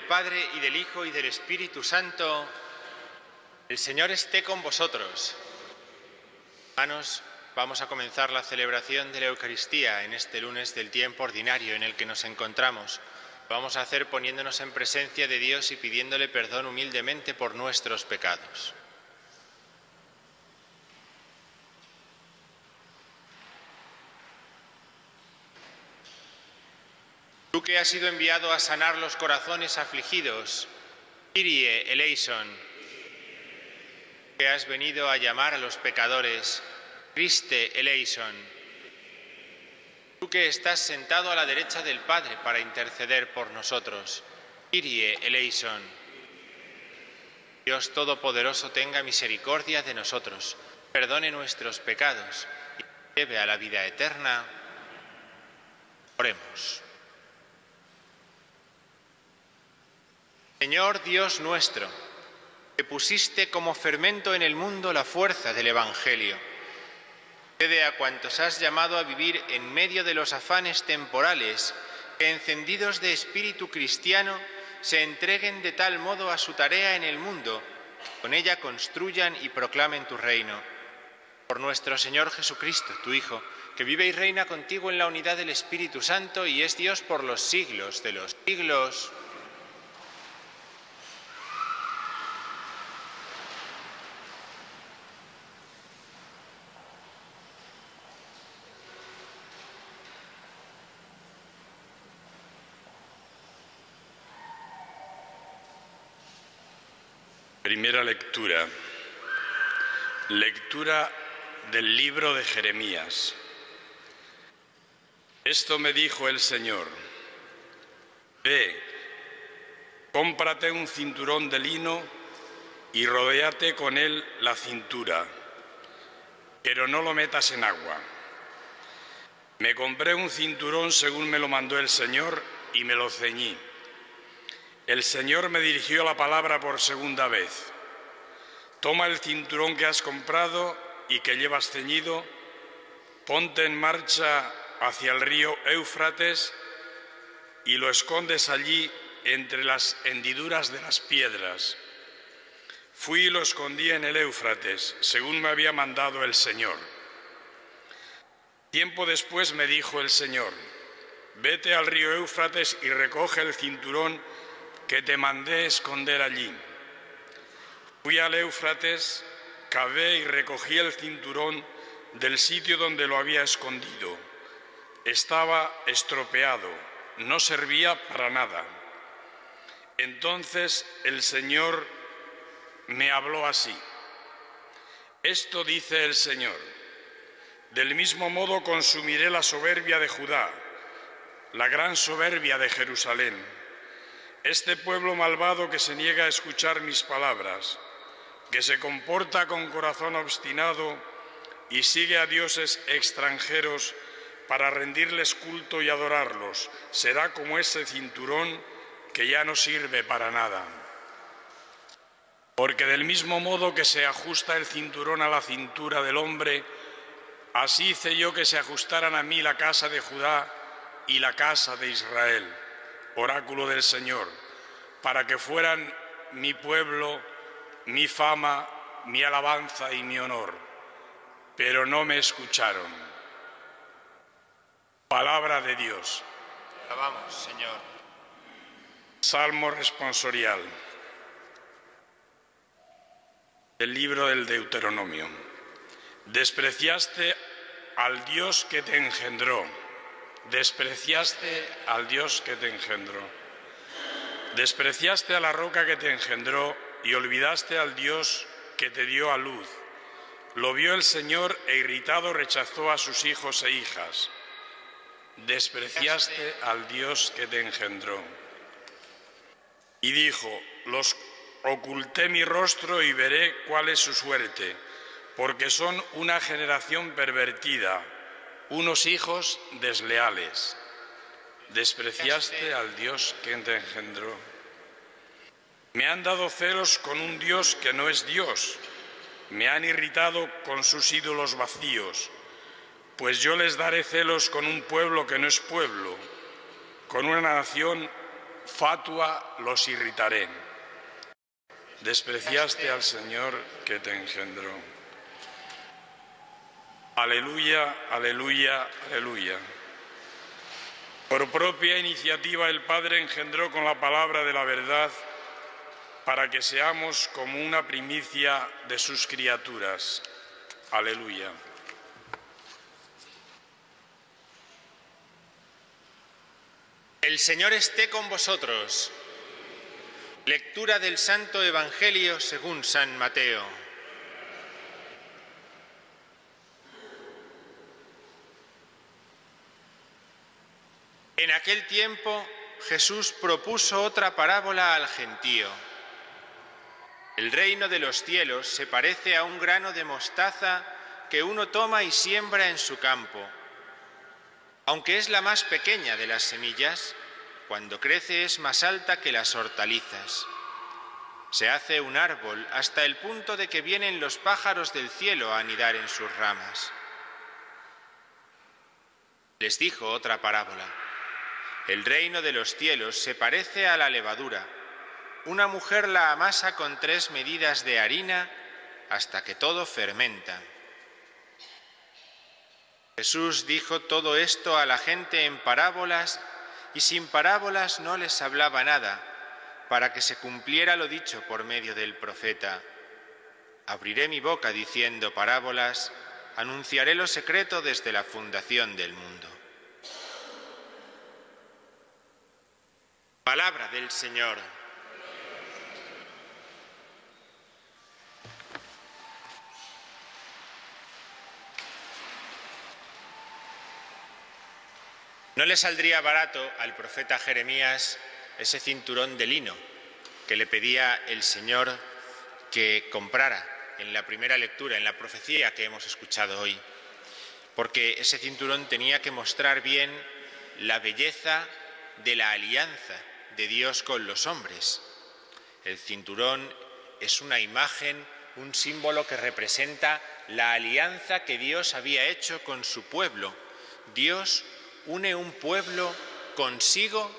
Padre, y del Hijo, y del Espíritu Santo. El Señor esté con vosotros. Hermanos, vamos a comenzar la celebración de la Eucaristía en este lunes del tiempo ordinario en el que nos encontramos. Lo vamos a hacer poniéndonos en presencia de Dios y pidiéndole perdón humildemente por nuestros pecados. Tú que has sido enviado a sanar los corazones afligidos, Kyrie eleison, que has venido a llamar a los pecadores, Christe eleison. Tú que estás sentado a la derecha del Padre para interceder por nosotros, Kyrie eleison. Dios Todopoderoso tenga misericordia de nosotros, perdone nuestros pecados y nos lleve a la vida eterna. Oremos. Señor Dios nuestro, que pusiste como fermento en el mundo la fuerza del Evangelio, concede a cuantos has llamado a vivir en medio de los afanes temporales, que encendidos de espíritu cristiano se entreguen de tal modo a su tarea en el mundo, que con ella construyan y proclamen tu reino. Por nuestro Señor Jesucristo, tu Hijo, que vive y reina contigo en la unidad del Espíritu Santo y es Dios por los siglos de los siglos. Primera lectura. Lectura del libro de Jeremías. Esto me dijo el Señor: Ve, cómprate un cinturón de lino y rodéate con él la cintura, pero no lo metas en agua. Me compré un cinturón según me lo mandó el Señor y me lo ceñí. El Señor me dirigió la palabra por segunda vez. Toma el cinturón que has comprado y que llevas ceñido, ponte en marcha hacia el río Éufrates y lo escondes allí entre las hendiduras de las piedras. Fui y lo escondí en el Éufrates, según me había mandado el Señor. Tiempo después me dijo el Señor: Vete al río Éufrates y recoge el cinturón que te mandé esconder allí. Fui al Éufrates, cavé y recogí el cinturón del sitio donde lo había escondido. Estaba estropeado, no servía para nada. Entonces el Señor me habló así: Esto dice el Señor: del mismo modo consumiré la soberbia de Judá, la gran soberbia de Jerusalén. Este pueblo malvado que se niega a escuchar mis palabras, que se comporta con corazón obstinado y sigue a dioses extranjeros para rendirles culto y adorarlos, será como ese cinturón que ya no sirve para nada. Porque del mismo modo que se ajusta el cinturón a la cintura del hombre, así hice yo que se ajustaran a mí la casa de Judá y la casa de Israel, oráculo del Señor, para que fueran mi pueblo, mi fama, mi alabanza y mi honor. Pero no me escucharon. Palabra de Dios. Te alabamos, Señor. Salmo responsorial del libro del Deuteronomio. Despreciaste al Dios que te engendró. Despreciaste al Dios que te engendró. Despreciaste a la roca que te engendró y olvidaste al Dios que te dio a luz. Lo vio el Señor e irritado rechazó a sus hijos e hijas. Despreciaste al Dios que te engendró. Y dijo: los oculté mi rostro y veré cuál es su suerte, porque son una generación pervertida, unos hijos desleales. Despreciaste al Dios que te engendró. Me han dado celos con un Dios que no es Dios. Me han irritado con sus ídolos vacíos. Pues yo les daré celos con un pueblo que no es pueblo, con una nación fatua los irritaré. Despreciaste al Señor que te engendró. Aleluya, aleluya, aleluya. Por propia iniciativa el Padre engendró con la palabra de la verdad para que seamos como una primicia de sus criaturas. Aleluya. El Señor esté con vosotros. Lectura del Santo Evangelio según San Mateo. En aquel tiempo Jesús propuso otra parábola al gentío. El reino de los cielos se parece a un grano de mostaza que uno toma y siembra en su campo. Aunque es la más pequeña de las semillas, cuando crece es más alta que las hortalizas. Se hace un árbol hasta el punto de que vienen los pájaros del cielo a anidar en sus ramas. Les dijo otra parábola. El reino de los cielos se parece a la levadura. Una mujer la amasa con 3 medidas de harina hasta que todo fermenta. Jesús dijo todo esto a la gente en parábolas y sin parábolas no les hablaba nada, para que se cumpliera lo dicho por medio del profeta. Abriré mi boca diciendo parábolas, anunciaré lo secreto desde la fundación del mundo. Palabra del Señor. No le saldría barato al profeta Jeremías ese cinturón de lino que le pedía el Señor que comprara en la primera lectura, en la profecía que hemos escuchado hoy, porque ese cinturón tenía que mostrar bien la belleza de la alianza de Dios con los hombres. El cinturón es una imagen, un símbolo que representa la alianza que Dios había hecho con su pueblo. Dios une un pueblo consigo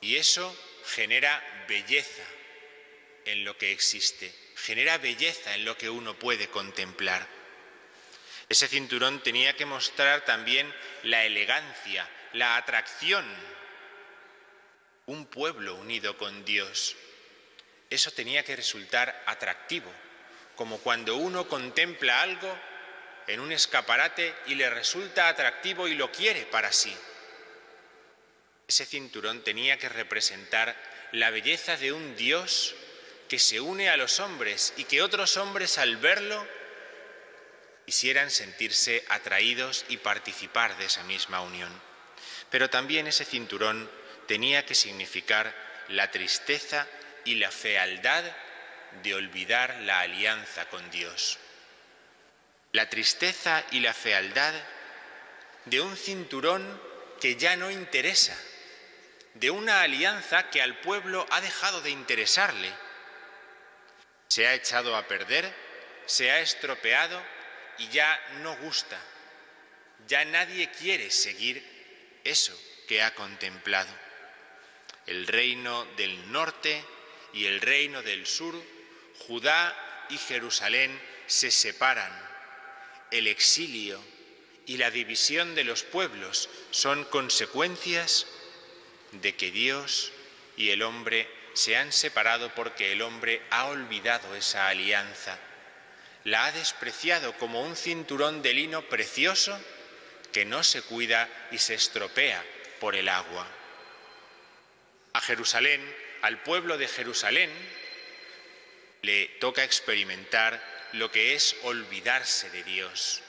y eso genera belleza en lo que existe, genera belleza en lo que uno puede contemplar. Ese cinturón tenía que mostrar también la elegancia, la atracción. Un pueblo unido con Dios. Eso tenía que resultar atractivo, como cuando uno contempla algo en un escaparate y le resulta atractivo y lo quiere para sí. Ese cinturón tenía que representar la belleza de un Dios que se une a los hombres y que otros hombres al verlo quisieran sentirse atraídos y participar de esa misma unión. Pero también ese cinturón tenía que significar la tristeza y la fealdad de olvidar la alianza con Dios. La tristeza y la fealdad de un cinturón que ya no interesa, de una alianza que al pueblo ha dejado de interesarle. Se ha echado a perder, se ha estropeado y ya no gusta. Ya nadie quiere seguir eso que ha contemplado. El reino del norte y el reino del sur, Judá y Jerusalén, se separan. El exilio y la división de los pueblos son consecuencias de que Dios y el hombre se han separado porque el hombre ha olvidado esa alianza. La ha despreciado como un cinturón de lino precioso que no se cuida y se estropea por el agua. A Jerusalén, al pueblo de Jerusalén, le toca experimentar lo que es olvidarse de Dios.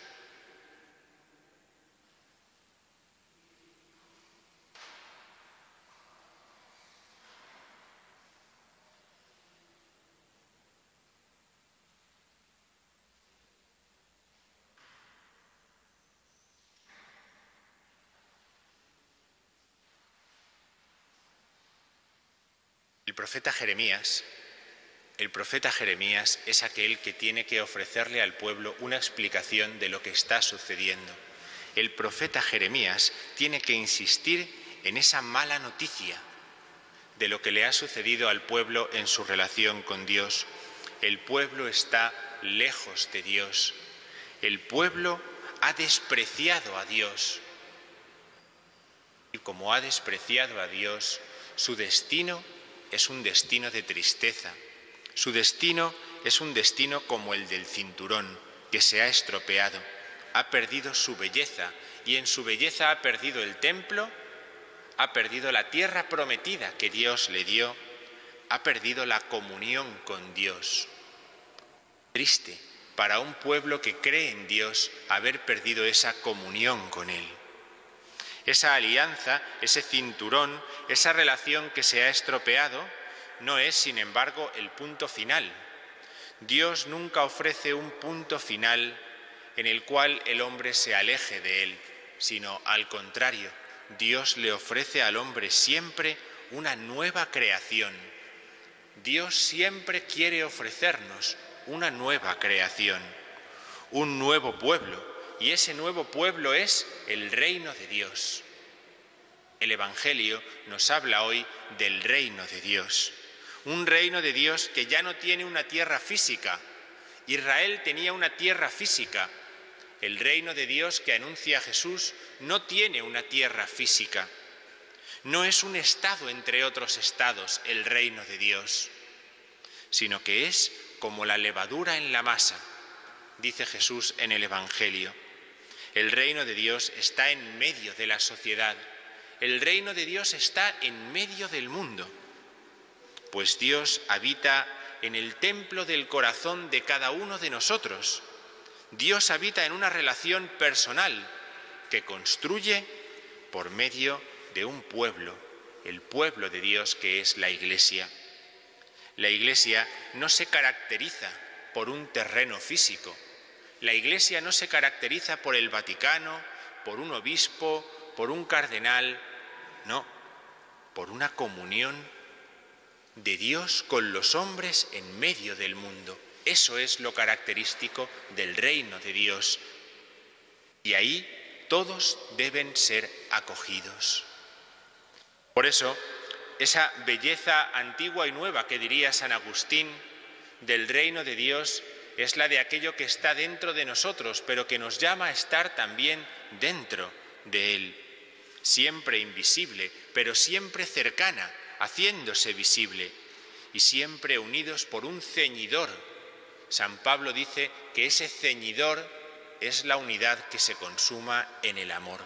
El profeta Jeremías es aquel que tiene que ofrecerle al pueblo una explicación de lo que está sucediendo. El profeta Jeremías tiene que insistir en esa mala noticia de lo que le ha sucedido al pueblo en su relación con Dios. El pueblo está lejos de Dios. El pueblo ha despreciado a Dios. Y como ha despreciado a Dios, su destino es un destino de tristeza. Su destino es un destino como el del cinturón, que se ha estropeado. Ha perdido su belleza, y en su belleza ha perdido el templo, ha perdido la tierra prometida que Dios le dio, ha perdido la comunión con Dios. Triste para un pueblo que cree en Dios haber perdido esa comunión con Él. Esa alianza, ese cinturón, esa relación que se ha estropeado, no es, sin embargo, el punto final. Dios nunca ofrece un punto final en el cual el hombre se aleje de Él, sino al contrario, Dios le ofrece al hombre siempre una nueva creación. Dios siempre quiere ofrecernos una nueva creación, un nuevo pueblo, y ese nuevo pueblo es el reino de Dios. El Evangelio nos habla hoy del reino de Dios, un reino de Dios que ya no tiene una tierra física. Israel tenía una tierra física. El reino de Dios que anuncia Jesús no tiene una tierra física. No es un estado entre otros estados el reino de Dios, sino que es como la levadura en la masa, dice Jesús en el Evangelio. El reino de Dios está en medio de la sociedad. El reino de Dios está en medio del mundo, pues Dios habita en el templo del corazón de cada uno de nosotros. Dios habita en una relación personal que construye por medio de un pueblo, el pueblo de Dios que es la Iglesia. La Iglesia no se caracteriza por un terreno físico. La Iglesia no se caracteriza por el Vaticano, por un obispo, por un cardenal, no, por una comunión de Dios con los hombres en medio del mundo. Eso es lo característico del reino de Dios. Y ahí todos deben ser acogidos. Por eso, esa belleza antigua y nueva que diría San Agustín del reino de Dios es la de aquello que está dentro de nosotros, pero que nos llama a estar también dentro de Él. Siempre invisible, pero siempre cercana, haciéndose visible, y siempre unidos por un ceñidor. San Pablo dice que ese ceñidor es la unidad que se consuma en el amor.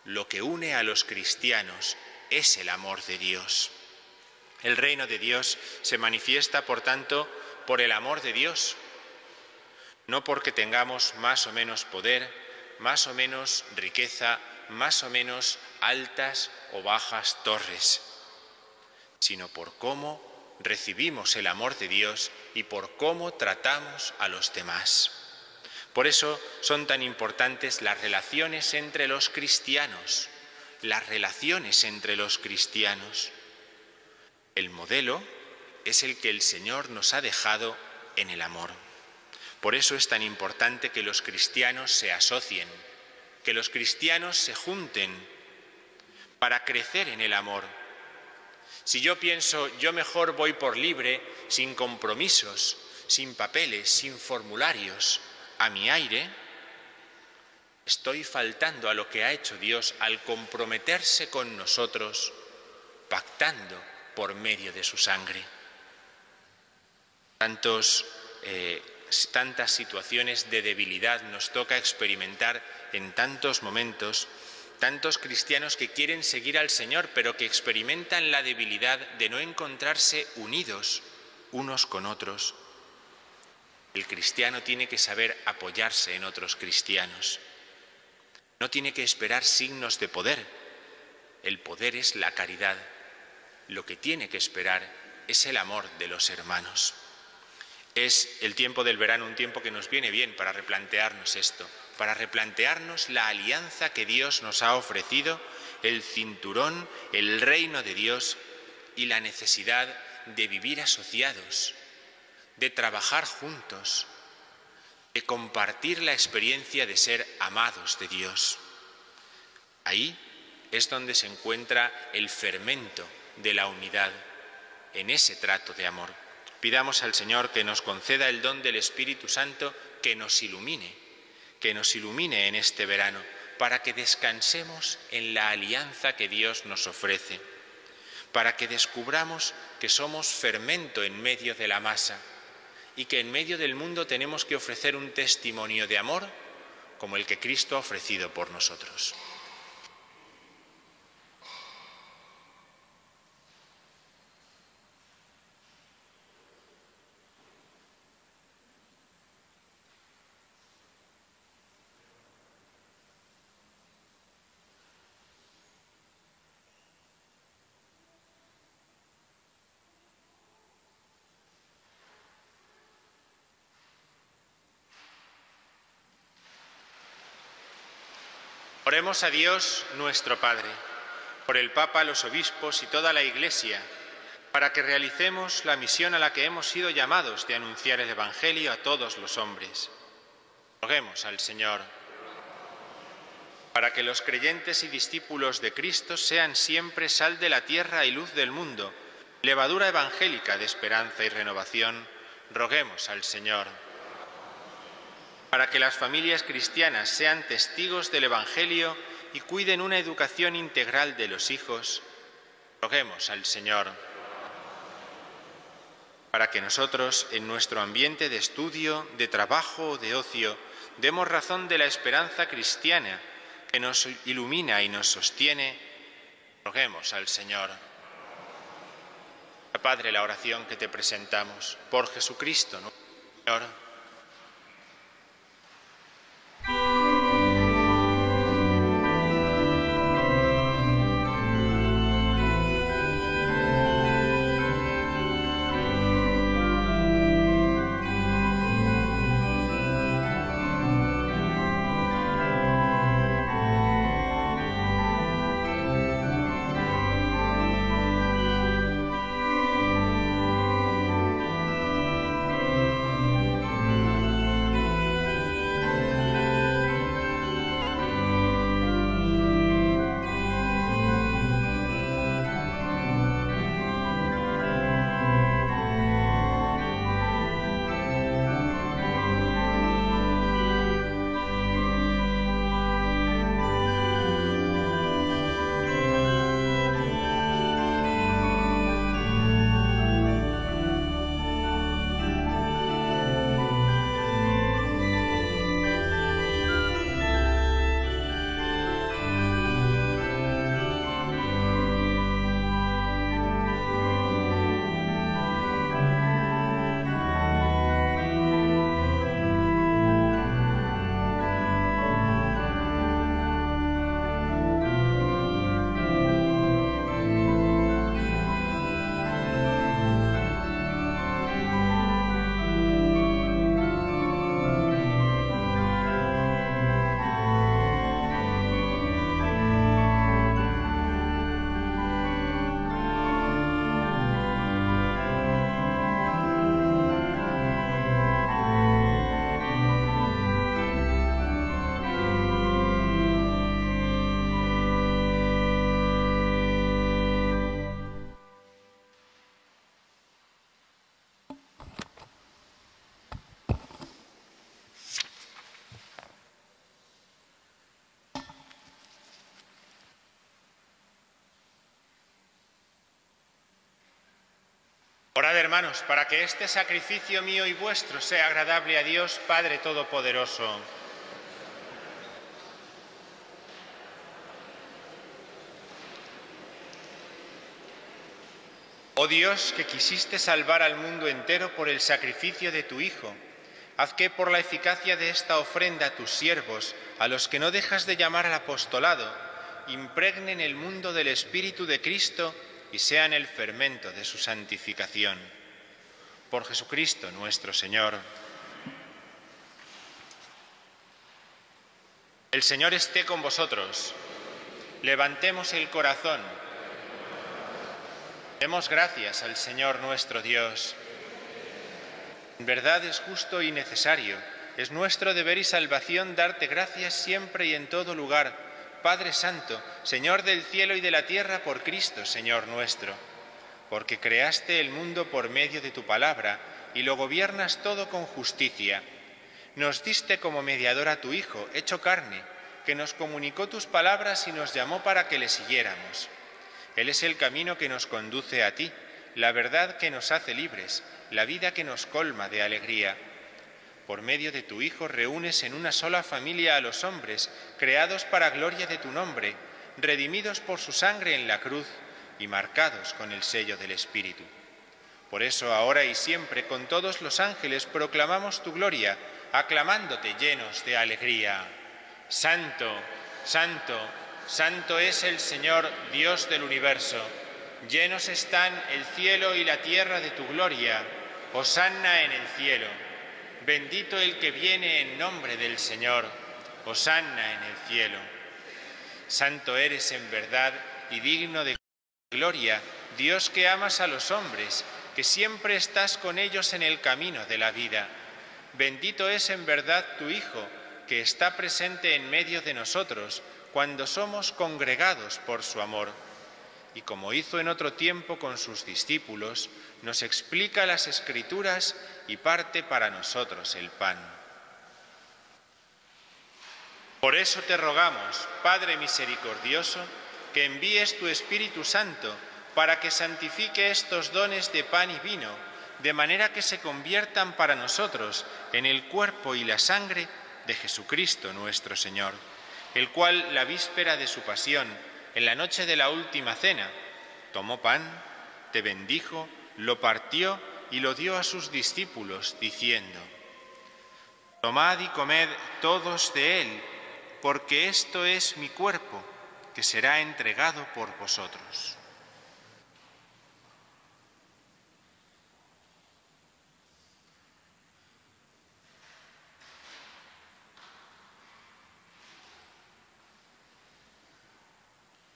Lo que une a los cristianos es el amor de Dios. El reino de Dios se manifiesta, por tanto, por el amor de Dios, no porque tengamos más o menos poder, más o menos riqueza, más o menos altas o bajas torres, sino por cómo recibimos el amor de Dios y por cómo tratamos a los demás. Por eso son tan importantes las relaciones entre los cristianos, las relaciones entre los cristianos. El modelo es el que el Señor nos ha dejado en el amor. Por eso es tan importante que los cristianos se asocien, que los cristianos se junten para crecer en el amor. Si yo pienso, yo mejor voy por libre, sin compromisos, sin papeles, sin formularios, a mi aire, estoy faltando a lo que ha hecho Dios al comprometerse con nosotros, pactando por medio de su sangre. Tantas situaciones de debilidad nos toca experimentar en tantos momentos, tantos cristianos que quieren seguir al Señor, pero que experimentan la debilidad de no encontrarse unidos unos con otros. El cristiano tiene que saber apoyarse en otros cristianos. No tiene que esperar signos de poder. El poder es la caridad. Lo que tiene que esperar es el amor de los hermanos. Es el tiempo del verano un tiempo que nos viene bien para replantearnos esto, para replantearnos la alianza que Dios nos ha ofrecido, el cinturón, el reino de Dios y la necesidad de vivir asociados, de trabajar juntos, de compartir la experiencia de ser amados de Dios. Ahí es donde se encuentra el fermento de la unidad, en ese trato de amor. Pidamos al Señor que nos conceda el don del Espíritu Santo, que nos ilumine en este verano, para que descansemos en la alianza que Dios nos ofrece, para que descubramos que somos fermento en medio de la masa y que en medio del mundo tenemos que ofrecer un testimonio de amor como el que Cristo ha ofrecido por nosotros. Oremos a Dios nuestro Padre, por el Papa, los obispos y toda la Iglesia, para que realicemos la misión a la que hemos sido llamados de anunciar el Evangelio a todos los hombres. Roguemos al Señor, para que los creyentes y discípulos de Cristo sean siempre sal de la tierra y luz del mundo, levadura evangélica de esperanza y renovación. Roguemos al Señor, para que las familias cristianas sean testigos del Evangelio y cuiden una educación integral de los hijos. Roguemos al Señor, para que nosotros, en nuestro ambiente de estudio, de trabajo o de ocio, demos razón de la esperanza cristiana que nos ilumina y nos sostiene. Roguemos al Señor. Padre, la oración que te presentamos, por Jesucristo, nuestro Señor. Orad, hermanos, para que este sacrificio mío y vuestro sea agradable a Dios, Padre Todopoderoso. Oh Dios, que quisiste salvar al mundo entero por el sacrificio de tu Hijo, haz que por la eficacia de esta ofrenda tus siervos, a los que no dejas de llamar al apostolado, impregnen el mundo del Espíritu de Cristo y sean el fermento de su santificación. Por Jesucristo nuestro Señor. El Señor esté con vosotros. Levantemos el corazón. Demos gracias al Señor nuestro Dios. En verdad es justo y necesario, es nuestro deber y salvación darte gracias siempre y en todo lugar, Padre Santo, Señor del cielo y de la tierra, por Cristo, Señor nuestro. Porque creaste el mundo por medio de tu palabra y lo gobiernas todo con justicia. Nos diste como mediador a tu Hijo, hecho carne, que nos comunicó tus palabras y nos llamó para que le siguiéramos. Él es el camino que nos conduce a ti, la verdad que nos hace libres, la vida que nos colma de alegría. Por medio de tu Hijo reúnes en una sola familia a los hombres, creados para gloria de tu nombre, redimidos por su sangre en la cruz y marcados con el sello del Espíritu. Por eso, ahora y siempre, con todos los ángeles, proclamamos tu gloria, aclamándote llenos de alegría. Santo, santo, santo es el Señor, Dios del universo. Llenos están el cielo y la tierra de tu gloria. Hosanna en el cielo. Bendito el que viene en nombre del Señor. Hosanna en el cielo. Santo eres en verdad y digno de gloria, Dios que amas a los hombres, que siempre estás con ellos en el camino de la vida. Bendito es en verdad tu Hijo, que está presente en medio de nosotros cuando somos congregados por su amor. Y como hizo en otro tiempo con sus discípulos, nos explica las Escrituras y parte para nosotros el pan. Por eso te rogamos, Padre misericordioso, que envíes tu Espíritu Santo para que santifique estos dones de pan y vino, de manera que se conviertan para nosotros en el cuerpo y la sangre de Jesucristo nuestro Señor, el cual, la víspera de su pasión, en la noche de la última cena, tomó pan, te bendijo, lo partió y lo dio a sus discípulos, diciendo: Tomad y comed todos de él, porque esto es mi cuerpo, que será entregado por vosotros.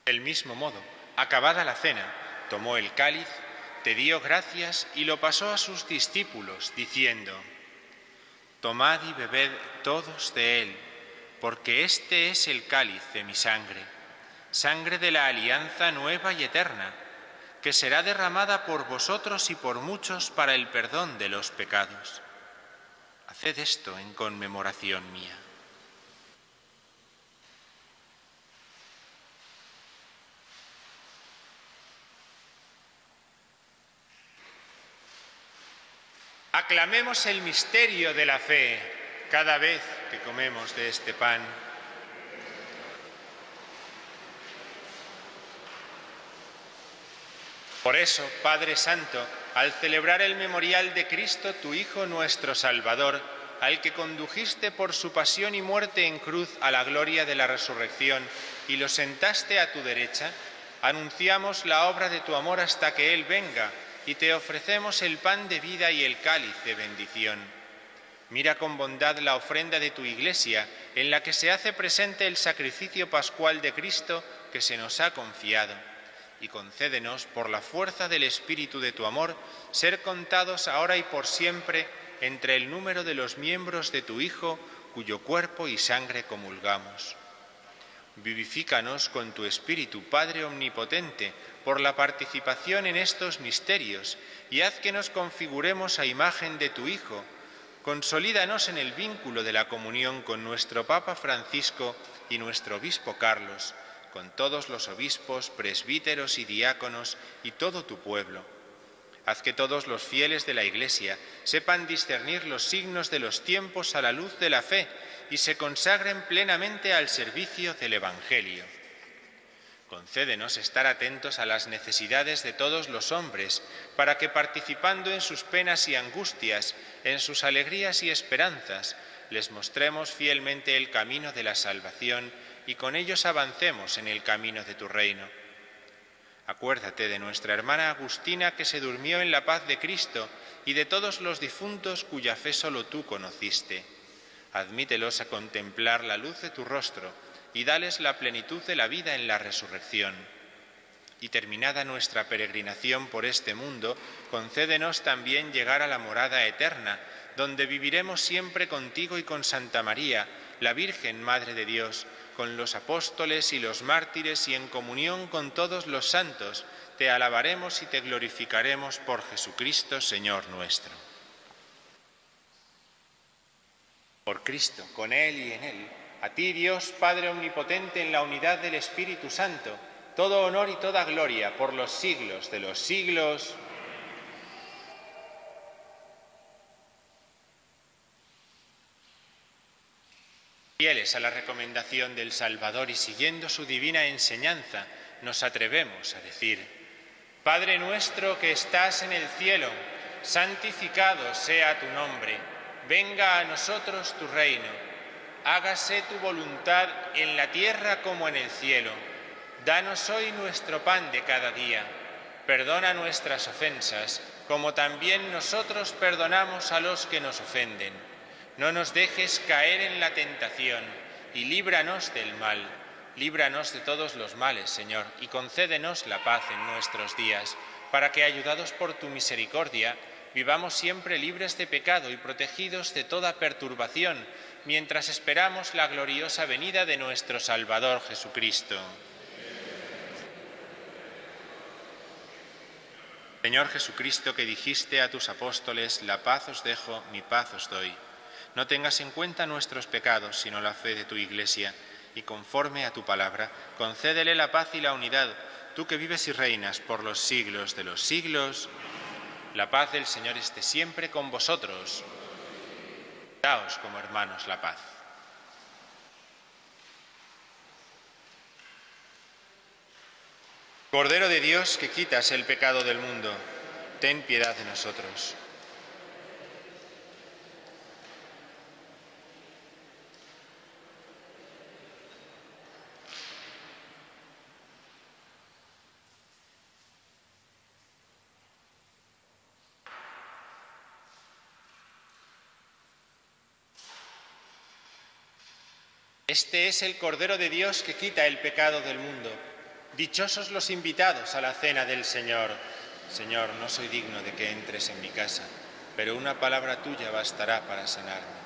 Del mismo modo, acabada la cena, tomó el cáliz, te dio gracias y lo pasó a sus discípulos, diciendo: Tomad y bebed todos de él, porque este es el cáliz de mi sangre, sangre de la alianza nueva y eterna, que será derramada por vosotros y por muchos para el perdón de los pecados. Haced esto en conmemoración mía. Aclamemos el misterio de la fe cada vez que comemos de este pan. Por eso, Padre Santo, al celebrar el memorial de Cristo, tu Hijo nuestro Salvador, al que condujiste por su pasión y muerte en cruz a la gloria de la resurrección y lo sentaste a tu derecha, anunciamos la obra de tu amor hasta que Él venga, y te ofrecemos el pan de vida y el cáliz de bendición. Mira con bondad la ofrenda de tu Iglesia, en la que se hace presente el sacrificio pascual de Cristo que se nos ha confiado, y concédenos, por la fuerza del Espíritu de tu amor, ser contados ahora y por siempre entre el número de los miembros de tu Hijo, cuyo cuerpo y sangre comulgamos. Vivifícanos con tu Espíritu, Padre Omnipotente, por la participación en estos misterios, y haz que nos configuremos a imagen de tu Hijo. Consolídanos en el vínculo de la comunión con nuestro Papa Francisco y nuestro Obispo Carlos, con todos los obispos, presbíteros y diáconos y todo tu pueblo. Haz que todos los fieles de la Iglesia sepan discernir los signos de los tiempos a la luz de la fe y se consagren plenamente al servicio del Evangelio. Concédenos estar atentos a las necesidades de todos los hombres, para que participando en sus penas y angustias, en sus alegrías y esperanzas, les mostremos fielmente el camino de la salvación y con ellos avancemos en el camino de tu reino. Acuérdate de nuestra hermana Agustina, que se durmió en la paz de Cristo, y de todos los difuntos cuya fe solo tú conociste. Admítelos a contemplar la luz de tu rostro y dales la plenitud de la vida en la resurrección. Y terminada nuestra peregrinación por este mundo, concédenos también llegar a la morada eterna, donde viviremos siempre contigo y con Santa María, la Virgen Madre de Dios, con los apóstoles y los mártires y en comunión con todos los santos, te alabaremos y te glorificaremos por Jesucristo, Señor nuestro. Por Cristo, con Él y en Él, a ti, Dios Padre Omnipotente, en la unidad del Espíritu Santo, todo honor y toda gloria por los siglos de los siglos. Fieles a la recomendación del Salvador y siguiendo su divina enseñanza, nos atrevemos a decir: Padre nuestro que estás en el cielo, santificado sea tu nombre. Venga a nosotros tu reino. Hágase tu voluntad en la tierra como en el cielo. Danos hoy nuestro pan de cada día. Perdona nuestras ofensas, como también nosotros perdonamos a los que nos ofenden. No nos dejes caer en la tentación y líbranos del mal. Líbranos de todos los males, Señor, y concédenos la paz en nuestros días, para que, ayudados por tu misericordia, vivamos siempre libres de pecado y protegidos de toda perturbación, mientras esperamos la gloriosa venida de nuestro Salvador Jesucristo. Señor Jesucristo, que dijiste a tus apóstoles: la paz os dejo, mi paz os doy. No tengas en cuenta nuestros pecados, sino la fe de tu Iglesia, y conforme a tu palabra, concédele la paz y la unidad, tú que vives y reinas por los siglos de los siglos. La paz del Señor esté siempre con vosotros. Daos como hermanos la paz. Cordero de Dios, que quitas el pecado del mundo, ten piedad de nosotros. Este es el Cordero de Dios que quita el pecado del mundo. Dichosos los invitados a la cena del Señor. Señor, no soy digno de que entres en mi casa, pero una palabra tuya bastará para sanarme.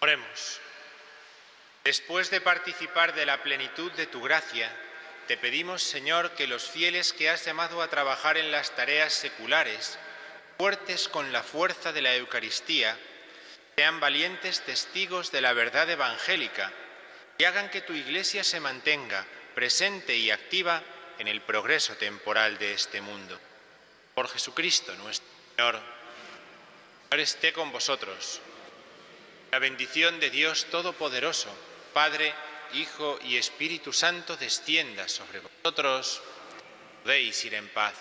Oremos. Después de participar de la plenitud de tu gracia, te pedimos, Señor, que los fieles que has llamado a trabajar en las tareas seculares, fuertes con la fuerza de la Eucaristía, sean valientes testigos de la verdad evangélica y hagan que tu Iglesia se mantenga presente y activa en el progreso temporal de este mundo. Por Jesucristo nuestro Señor. Señor esté con vosotros. La bendición de Dios Todopoderoso, Padre, Hijo y Espíritu Santo, descienda sobre vosotros. Podéis ir en paz.